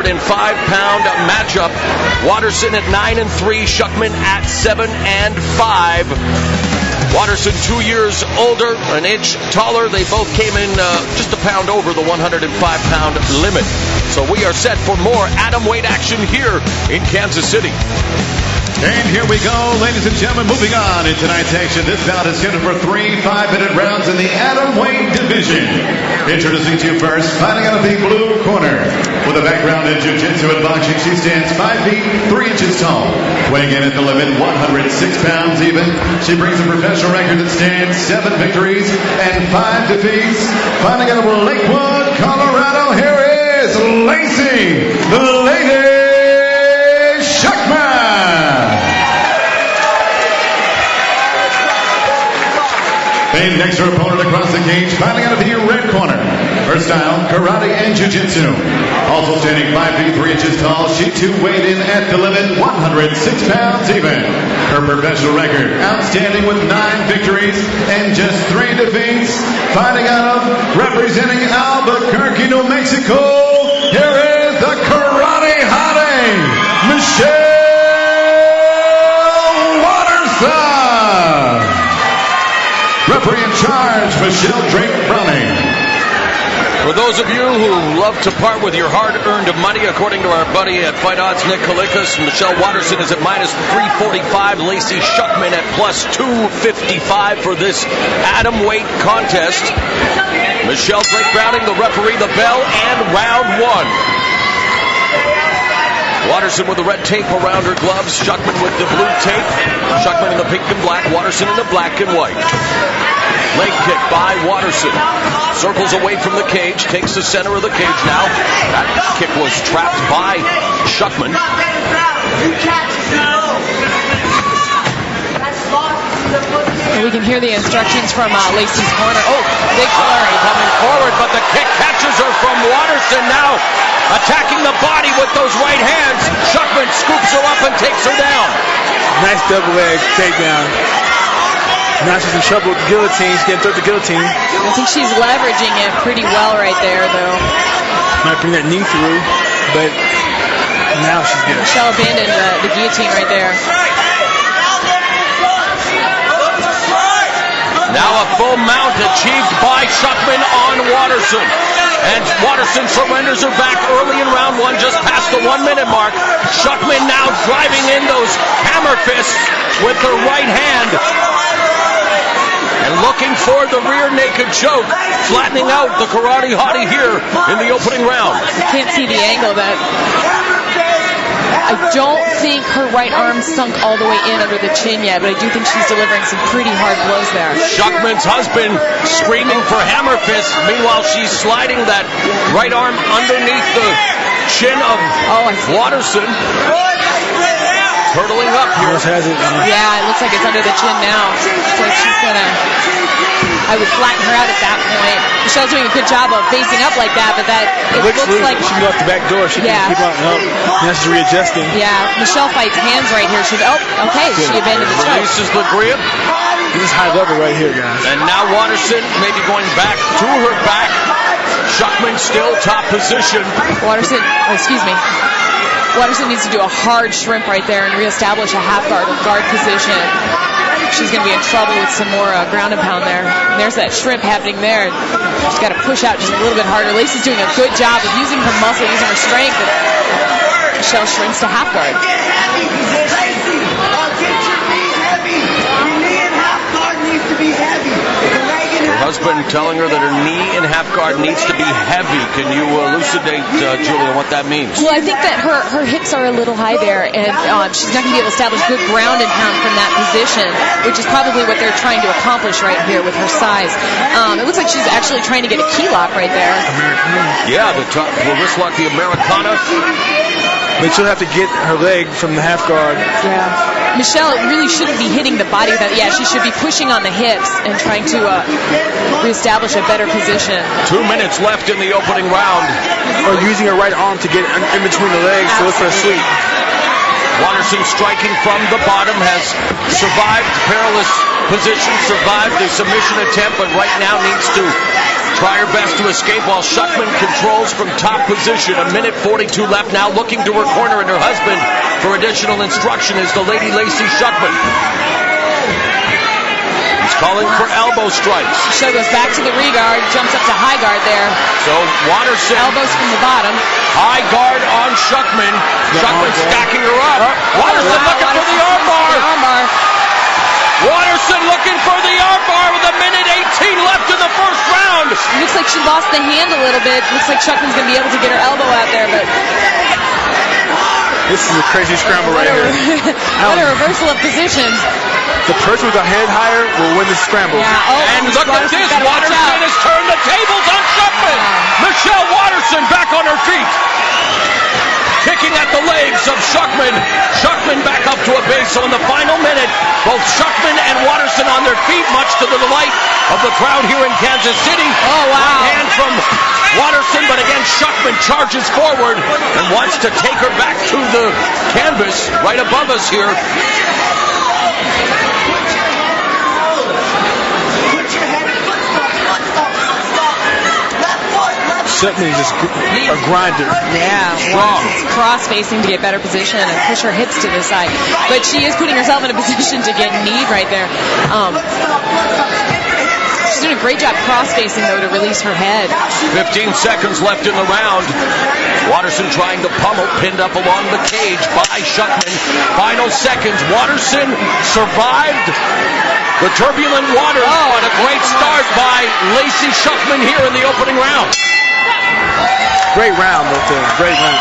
105-pound matchup. Waterson at 9-3, Schuckman at 7-5. Waterson 2 years older, an inch taller. They both came in just a pound over the 105-pound limit. So we are set for more atom weight action here in Kansas City. And here we go, ladies and gentlemen, moving on in tonight's action. This bout is scheduled for 3 5-minute rounds in the atom weight division. Introducing to you first, fighting out of the blue corner. With a background in jiu-jitsu and boxing, she stands 5 feet 3 inches tall. Weighing in at the limit, 106 pounds even. She brings a professional record that stands 7 victories and 5 defeats. Fighting out of Lakewood, Colorado, here is Lacey, the Lady Schuckman. And next her opponent across the cage, fighting out of the red corner. Her style, karate and jiu-jitsu. Also standing 5 feet 3 inches tall, she too weighed in at the limit, 106 pounds even. Her professional record, outstanding with 9 victories and just 3 defeats. Fighting out of, representing Albuquerque, New Mexico, here is the karate hottie, Michelle Waterson. Referee in charge, Michelle Drake Browning. For those of you who love to part with your hard-earned money, according to our buddy at Fight Odds, Nick Kalikas, Michelle Waterson is at -345. Lacey Schuckman at +255 for this atom weight contest. Michelle Drake Browning, the referee, the bell, and round 1. Waterson with the red tape around her gloves, Schuckman with the blue tape. Schuckman in the pink and black, Waterson in the black and white. Leg kick by Waterson. Circles away from the cage, takes the center of the cage now. That kick was trapped by Schuckman. We can hear the instructions from Lacey's corner. Oh, big flurry. Coming forward, but the kick catches her from Waterson now. Attacking the body with those right hands. Schuckman scoops her up and takes her down. Nice double leg takedown. Now she's in trouble with the guillotine. She's getting through the guillotine. I think she's leveraging it pretty well right there, though. Might bring that knee through, but now she's good. Michelle abandoned the guillotine right there. Now a full mount achieved by Schuckman on Waterson. And Waterson surrenders her back early in round 1, just past the 1-minute mark. Schuckman now driving in those hammer fists with her right hand. And looking for the rear naked choke, flattening out the karate hottie here in the opening round. You can't see the angle that... I don't think her right arm sunk all the way in under the chin yet, but I do think she's delivering some pretty hard blows there. Schuckman's husband screaming for hammer fists. Meanwhile, she's sliding that right arm underneath the chin of Waterson. Hurtling up here. Yeah, it looks like it's under the chin now. Looks like she's gonna... I would flatten her out at that point. Michelle's doing a good job of facing up like that, but it looks like she can go out the back door. She can keep on up. Now she's readjusting. Yeah, Michelle fights hands right here. She abandoned the choke. Releases the grip. This is high level right here, guys. And now Waterson maybe going back to her back. Schuckman still top position. Waterson needs to do a hard shrimp right there and reestablish a half guard or guard position. She's going to be in trouble with some more ground and pound there. And there's that shrimp happening there. She's got to push out just a little bit harder. Lacey's doing a good job of using her muscle, using her strength. And Michelle shrinks to half guard. Her husband telling her that her knee in half guard needs to be heavy. Can you elucidate, Julia, what that means? Well, I think that her hips are a little high there, and she's not going to be able to establish good ground and pound from that position, which is probably what they're trying to accomplish right here with her size. It looks like she's actually trying to get a key lock right there. Yeah, the wrist lock, the Americana. But she'll have to get her leg from the half guard. Yeah. Michelle really shouldn't be hitting the body with that. Yeah, she should be pushing on the hips and trying to reestablish a better position. 2 minutes left in the opening round. Or using her right arm to get in between the legs to look for a sweep. Waterson striking from the bottom, has survived perilous position, survived the submission attempt, but right now needs to try her best to escape while Schuckman controls from top position. 1:42 left now, looking to her corner, and her husband for additional instruction is the Lady Lacey Schuckman. He's calling for elbow strikes. Show goes back to the re-guard, jumps up to high guard there. So Waterson. Elbows from the bottom. High guard on Schuckman. Schuckman stacking her up. Waterson looking for the armbar. Waterson looking for the armbar with 1:18 left in the first round. Looks like she lost the hand a little bit. Looks like Schuckman's going to be able to get her elbow out there, but this is a crazy scramble right here. What a reversal of positions. The person with the head higher will win the scramble. Yeah. Oh, and look at this. Waterson has turned the tables on Schuckman. Michelle Waterson back on her feet. Kicking at the legs of Schuckman. Schuckman back up to a base. So in the final minute, both Schuckman and Waterson on their feet, much to the delight of the crowd here in Kansas City. Oh, wow. One hand from Waterson, but again, Schuckman charges forward and wants to take her back to the canvas right above us here. Schuckman is just a grinder. Yeah, cross-facing to get better position and push her hips to the side. But she is putting herself in a position to get kneed right there. She's doing a great job cross-facing, though, to release her head. 15 seconds left in the round. Waterson trying to pummel, pinned up along the cage by Schuckman. Final seconds. Waterson survived the turbulent waters, but a great start by Lacey Schuckman here in the opening round. Great round right there. Great round.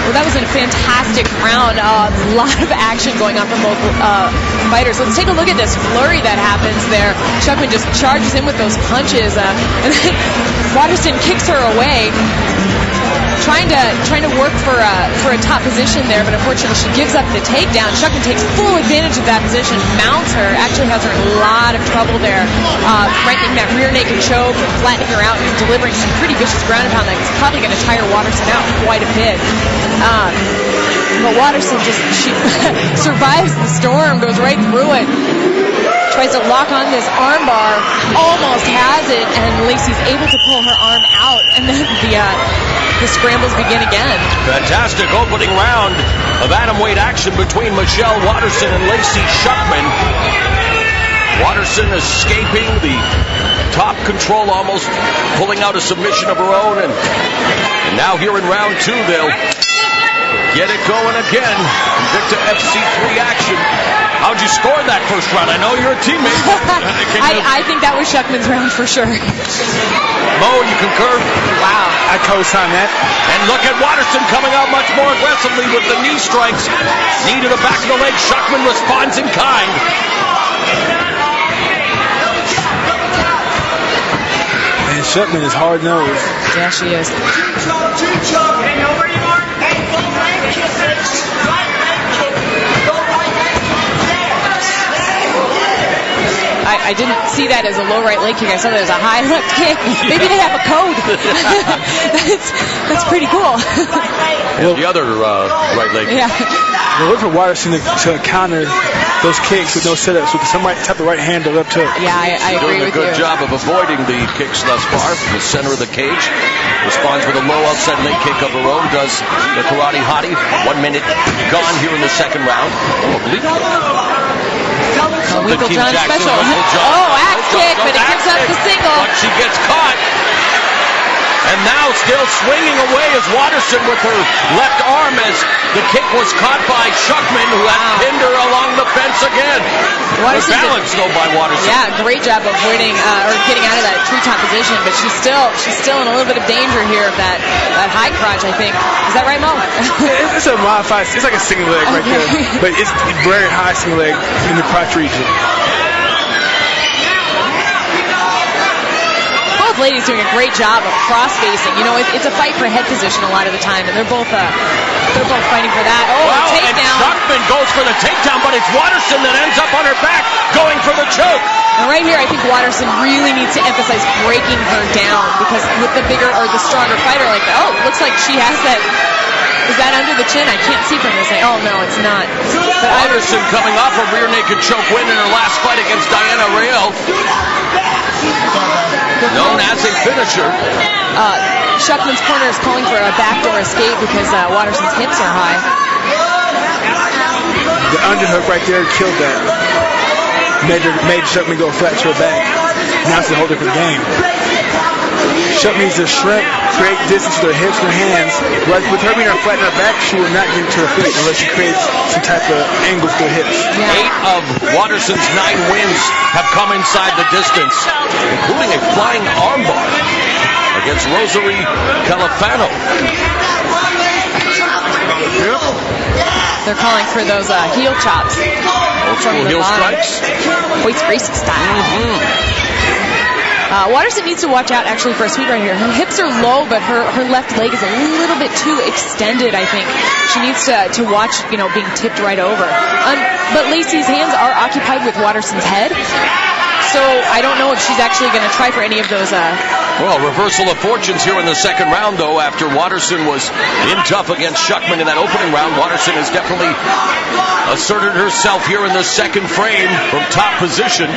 Well, that was a fantastic round. A lot of action going on from both fighters. Let's take a look at this flurry that happens there. Schuckman just charges in with those punches, and then Waterson kicks her away. Trying to work for a top position there, but unfortunately she gives up the takedown. Schuckman takes full advantage of that position, mounts her, actually has her in a lot of trouble there, ranking that rear naked choke, flattening her out, and delivering some pretty vicious ground and pound that's probably going to tire Waterson out quite a bit. But Waterson she survives the storm, goes right through it. Tries to lock on this armbar, almost has it, and Lacey's able to pull her arm out, and then the scrambles begin again. Fantastic opening round of atomweight action between Michelle Waterson and Lacey Schuckman. Waterson escaping the top control, almost pulling out a submission of her own, and now here in round two they'll get it going again. Invicta FC3 action. How'd you score that first round? I know you're a teammate. I think that was Schuckman's round for sure. Mo, you concur? Wow. I co-sign that. And look at Waterson coming out much more aggressively with the knee strikes. Knee to the back of the leg. Schuckman responds in kind. And Schuckman is hard-nosed. Yeah, she is. I didn't see that as a low right leg kick. I saw that as a high left kick. Maybe they have a code. That's pretty cool. The other right leg kick. Yeah. We'll look for Waterson to counter those kicks with no setups, with some type of right hand or left hook. Yeah, I agree with you. Doing a good job of avoiding the kicks thus far from the center of the cage. Responds with a low outside leg kick of her own. Does the karate hottie. 1 minute gone here in the second round. Winkle John special. Axe kick, but it gives up the single. But she gets caught. And now still swinging away is Waterson with her left arm as the kick was caught by Schuckman, who had pinned her along the fence again. Good balance though by Waterson. Yeah, great job of winning or getting out of that treetop position, but she's still in a little bit of danger here of that high crotch, I think. Is that right, Mo? It's a modified. It's like a single leg right there, but it's very high single leg in the crotch region. Ladies doing a great job of cross-facing. You know, it's a fight for head position a lot of the time, and they're both They're both fighting for that. Oh, Wow, and takedown. Schuckman goes for the takedown, but it's Waterson that ends up on her back, going for the choke. And right here, I think Waterson really needs to emphasize breaking her down, because with the bigger or the stronger fighter like that, oh, it looks like she has that. Is that under the chin? I can't see from this. Oh, no, it's not. But Waterson coming off a rear naked choke win in her last fight against Diana Real, known as a finisher. Schuckman's corner is calling for a backdoor escape because Waterson's hips are high. The underhook right there killed that. Made Schuckman go flat to her back. Now it's a whole different game. Schuckman needs to shrimp, create distance with her hips and her hands. With her being flat in her back, she will not get to her feet unless she creates some type of angles to her hips. Yeah. 8 of Waterson's 9 wins have come inside the distance, including a flying armbar against Rosary Califano. They're calling for those heel chops. Old school heel strikes. Hoist Gracie style. Waterson needs to watch out actually for a sweep right here. Her hips are low, but her left leg is a little bit too extended, I think. She needs to watch, being tipped right over. But Lacey's hands are occupied with Waterson's head. So I don't know if she's actually going to try for any of those. Well, reversal of fortunes here in the second round, though, after Waterson was in tough against Schuckman in that opening round. Waterson has definitely asserted herself here in the second frame from top position.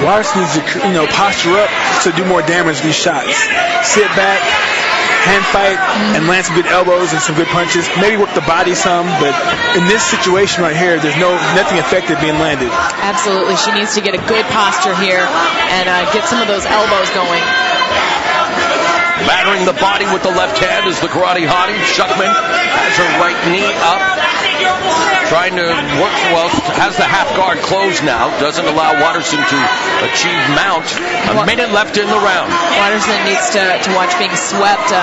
Waterson needs to, posture up to do more damage to these shots. Sit back, hand fight, and land some good elbows and some good punches. Maybe work the body some, but in this situation right here, there's nothing effective being landed. Absolutely. She needs to get a good posture here and get some of those elbows going. Battering the body with the left hand is the karate hottie. Schuckman has her right knee up. Trying to work, has the half guard closed now. Doesn't allow Waterson to achieve mount. A minute left in the round. Waterson needs to watch being swept.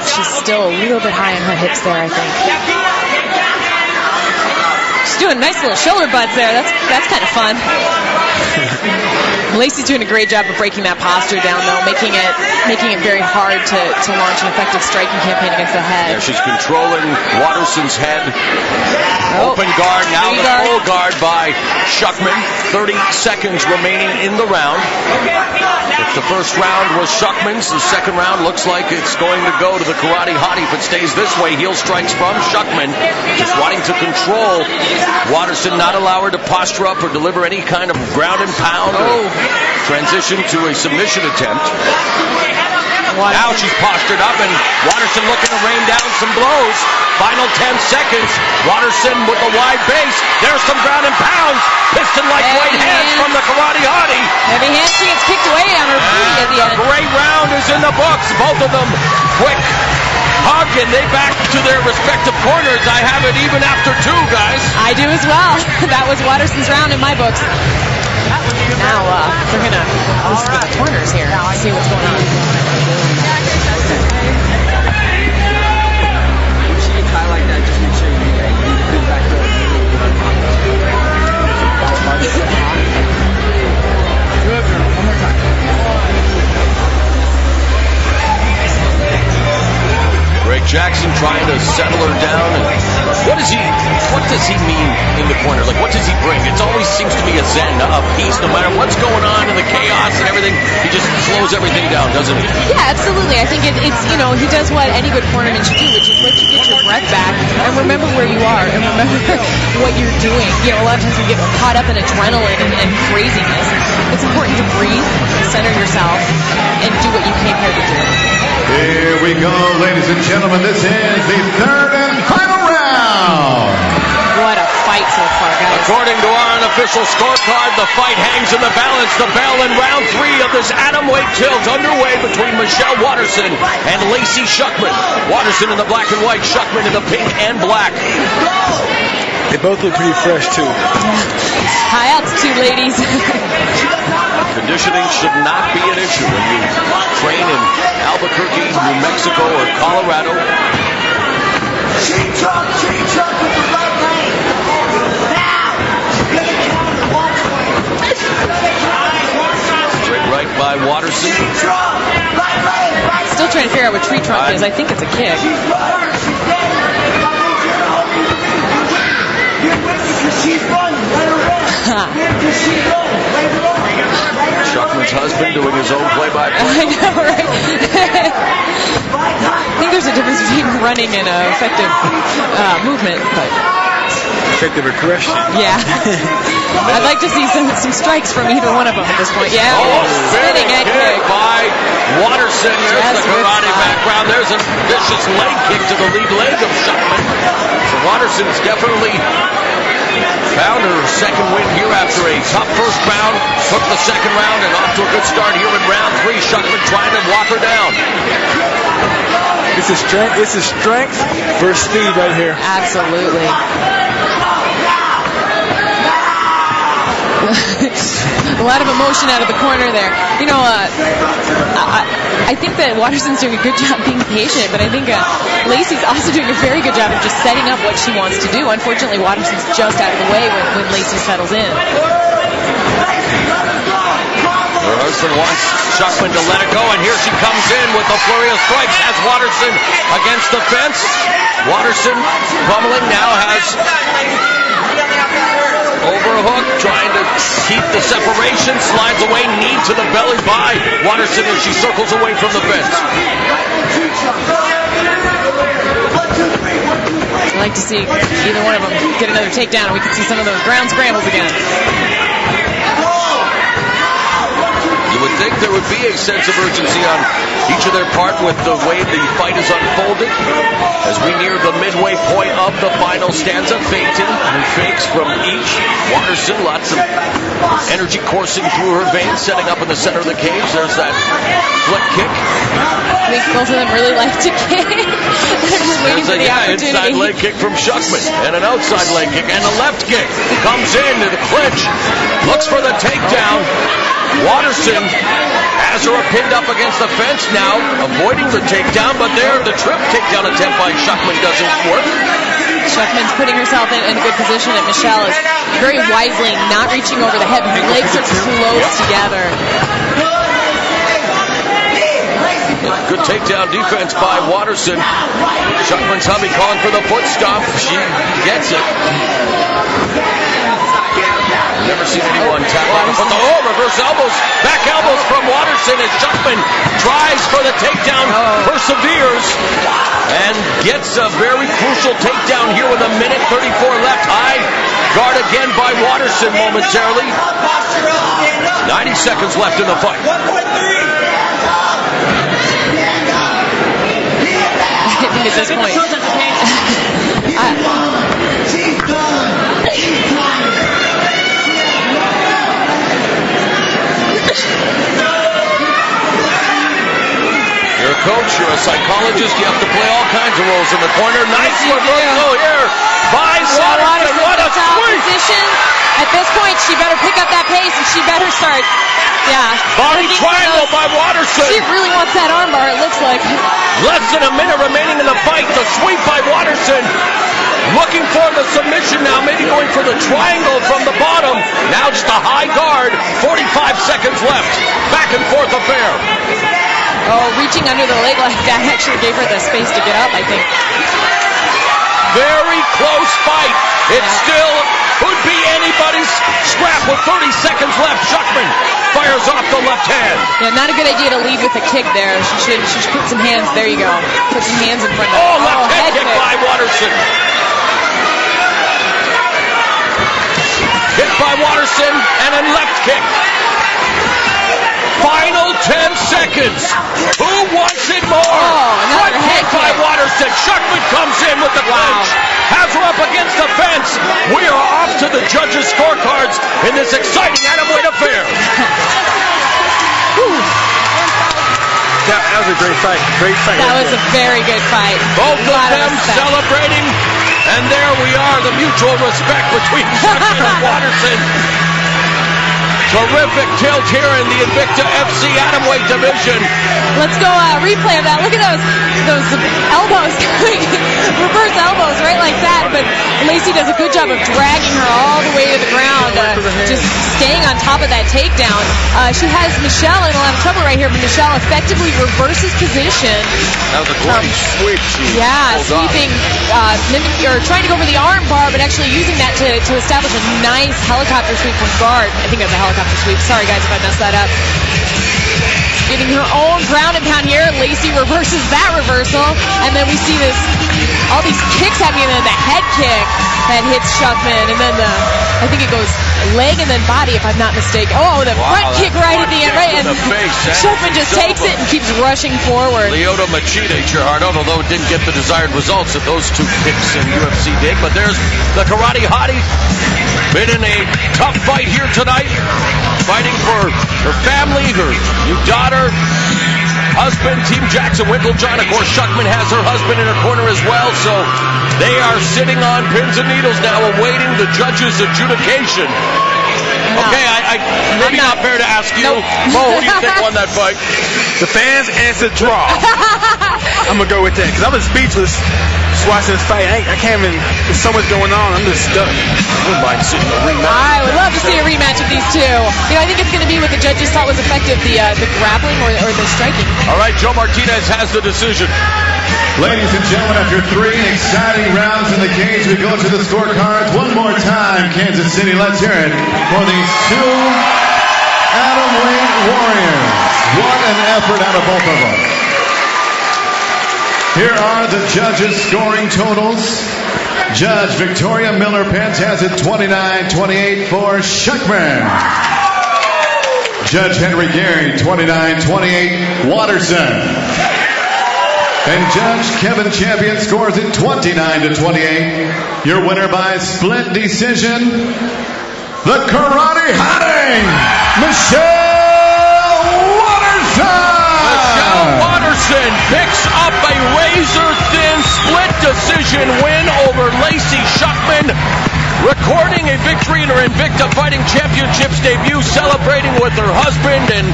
She's still a little bit high on her hips there, I think. She's doing nice little shoulder buds there. That's kind of fun. Lacey's doing a great job of breaking that posture down, though, making it very hard to launch an effective striking campaign against the head. Yeah, she's controlling Waterson's head. Open guard, now the full guard by Schuckman. 30 seconds remaining in the round. If the first round was Schuckman's, the second round looks like it's going to go to the karate hottie. If it stays this way, heel strikes from Schuckman. Just wanting to control Waterson, not allow her to posture up or deliver any kind of ground and pound or transition to a submission attempt. Now she's postured up, and Waterson looking to rain down some blows. Final 10 seconds. Waterson with the wide base. There's some ground and pounds. Piston-like right hands from the karate hottie. Heavy hand. She gets kicked away on her booty at the end. A great round is in the books. Both of them quick hug, and they back to their respective corners. I have it even after 2, guys. I do as well. That was Waterson's round in my books. Now they're going to listen to the corners here to see what's going on. Greg Jackson trying to settle her down. And what does he mean in the corner? Like, what does he bring? It always seems to be a zen, a peace, no matter what's going on in the chaos and everything. He just slows everything down, doesn't he? Yeah, absolutely. I think it's he does what any good cornerman should do, which is let you get your breath back and remember where you are and remember what you're doing. A lot of times we get caught up in adrenaline and craziness. It's important to breathe, center yourself, and do what you came here to do. Here we go, ladies and gentlemen. This is the third and final round. What a fight so far, guys. According to our unofficial scorecard, the fight hangs in the balance. The bell in round 3 of this atomweight tilt underway between Michelle Waterson and Lacey Schuckman. Waterson in the black and white, Schuckman in the pink and black. They both look pretty fresh, too. High altitude, ladies. Conditioning should not be an issue when you train in Albuquerque, New Mexico, or Colorado. Straight right Waterson. Still trying to figure out what tree trunk is. I think it's a kick. Schuckman's husband doing his own play-by-play. I know, right? I think there's a difference between running and effective movement, but Effective aggression. yeah. I'd like to see some strikes from either one of them at this point. Yeah, spinning head kick by Waterson. There's the karate background. There's a vicious leg kick to the lead leg of Schuckman. So Waterson's definitely found her second win here after a tough first round. Took the second round and off to a good start here in round 3. Schuckman trying to lock her down. This is strength versus speed right here. Absolutely. A lot of emotion out of the corner there. You know, I think that Waterson's doing a good job being patient, but I think Lacey's also doing a very good job of just setting up what she wants to do. Unfortunately, Waterson's just out of the way when Lacey settles in. Her husband wants Schuckman to let it go, and here she comes in with a flurry of strikes. Has Waterson against the fence. Waterson pummeling now has overhook, trying to keep the separation, slides away, knee to the belly by Waterson as she circles away from the fence. I'd like to see either one of them get another takedown, and we can see some of those ground scrambles again. You would think there would be a sense of urgency on each of their part with the way the fight is unfolded. As we near the midway point of the final stanza, feinting and fakes from each. Waterson, lots of energy coursing through her veins, setting up in the center of the cage. There's that flip kick. I think both of them really like to kick. They're just waiting for the opportunity. Inside leg kick from Schuckman, and an outside leg kick, and a left kick. Comes into the clinch, looks for the takedown. Waterson has her pinned up against the fence now, avoiding the takedown, but there the trip takedown attempt by Schuckman doesn't work. Schuckman's putting herself in a good position, and Michelle is very wisely not reaching over the head. Her legs are close together. Good takedown defense by Waterson. Schuckman's hubby calling for the foot stomp. She gets it. Never seen anyone tap out. But reverse elbows, back elbows from Waterson as Schuckman tries for the takedown, perseveres, and gets a very crucial takedown here with 1:34 left. High guard again by Waterson momentarily. 90 seconds left in the fight. I think at this point, you're a coach, you're a psychologist, you have to play all kinds of roles in the corner. Nice reversal here by Waterson. What a sweep! Position. At this point, she better pick up that pace and she better start. Yeah. Body triangle by Waterson. She really wants that armbar, it looks like. Less than a minute remaining in the fight. The sweep by Waterson. Looking for the submission now, maybe going for the triangle from the bottom. Now just a high guard. 45 seconds left. Back and forth affair. Oh, reaching under the leg like that actually gave her the space to get up, I think. Very close fight. It still could be anybody's scrap with 30 seconds left. Schuckman fires off the left hand. Yeah, not a good idea to lead with a kick there. She should put some hands. There you go. Put some hands in front of her. Left head kick by Waterson. Hit by Waterson and a left kick. Final 10 seconds. Who wants it more? Another head kick by Waterson. Schuckman comes in with the clinch. Has her up against the fence. We are off to the judges' scorecards in this exciting atomweight affair. That was a great fight. Great fight. That was a very good fight. Both of them celebrating. And there we are, the mutual respect between Schuckman and Waterson. Terrific tilt here in the Invicta FC Atomweight division. Let's go replay of that. Look at those elbows, reverse elbows, right like that. But Lacey does a good job of dragging her all the way to the ground, just staying on top of that takedown. She has Michelle in a lot of trouble right here, but Michelle effectively reverses position. That was a great sweep. Sweeping, or trying to go for the arm bar, but actually using that to establish a nice helicopter sweep from guard. I think that's a helicopter sweep. Sorry, guys, if I messed that up. Getting her own ground and pound here. Lacey reverses that reversal. And then we see all these kicks happening, and then the head kick that hits Schuckman. And then I think it goes leg and then body, if I'm not mistaken. Oh, the front kick right at the end. Right, and Schuckman just takes it and keeps rushing forward. Lyoto Machida, Gerardo, although it didn't get the desired results that those two kicks in UFC did. But there's the karate hottie. Been in a tough fight here tonight. Fighting for her family, her new daughter, husband, Team Jackson Winklejohn. Of course, Schuckman has her husband in her corner as well, so they are sitting on pins and needles now, awaiting the judges' adjudication. Okay, maybe not fair to ask you. Mo, who do you think won that fight? The fans answered draw. I'm going to go with that, because I was speechless just watching this fight. I can't even, there's so much going on, I'm just stuck. I wouldn't mind seeing a rematch. I would love to see a rematch of these two. I think it's going to be what the judges thought was effective, the grappling or the striking. All right, Joe Martinez has the decision. Ladies and gentlemen, after 3 exciting rounds in the cage, we go to the scorecards one more time. Kansas City, let's hear it for these two atomweight warriors. What an effort out of both of them. Here are the judges' scoring totals. Judge Victoria Miller-Pence has it 29-28 for Schuckman. Judge Henry Gary, 29-28, Waterson. And Judge Kevin Champion scores it 29-28. Your winner by split decision, the karate hottie, Michelle Waterson. Michelle Waterson picks up a razor-thin split decision win over Lacey Schuckman, recording a victory in her Invicta Fighting Championships debut, celebrating with her husband, and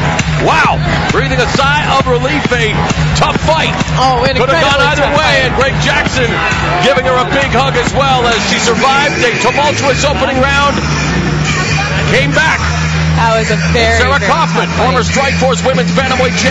wow, breathing a sigh of relief. A tough fight. Could have gone either way, and Greg Jackson giving her a big hug as well as she survived a tumultuous opening round. Came back. That was a very, Sarah very Kaufman, tough fight. former Strikeforce Women's Bantamweight Champion.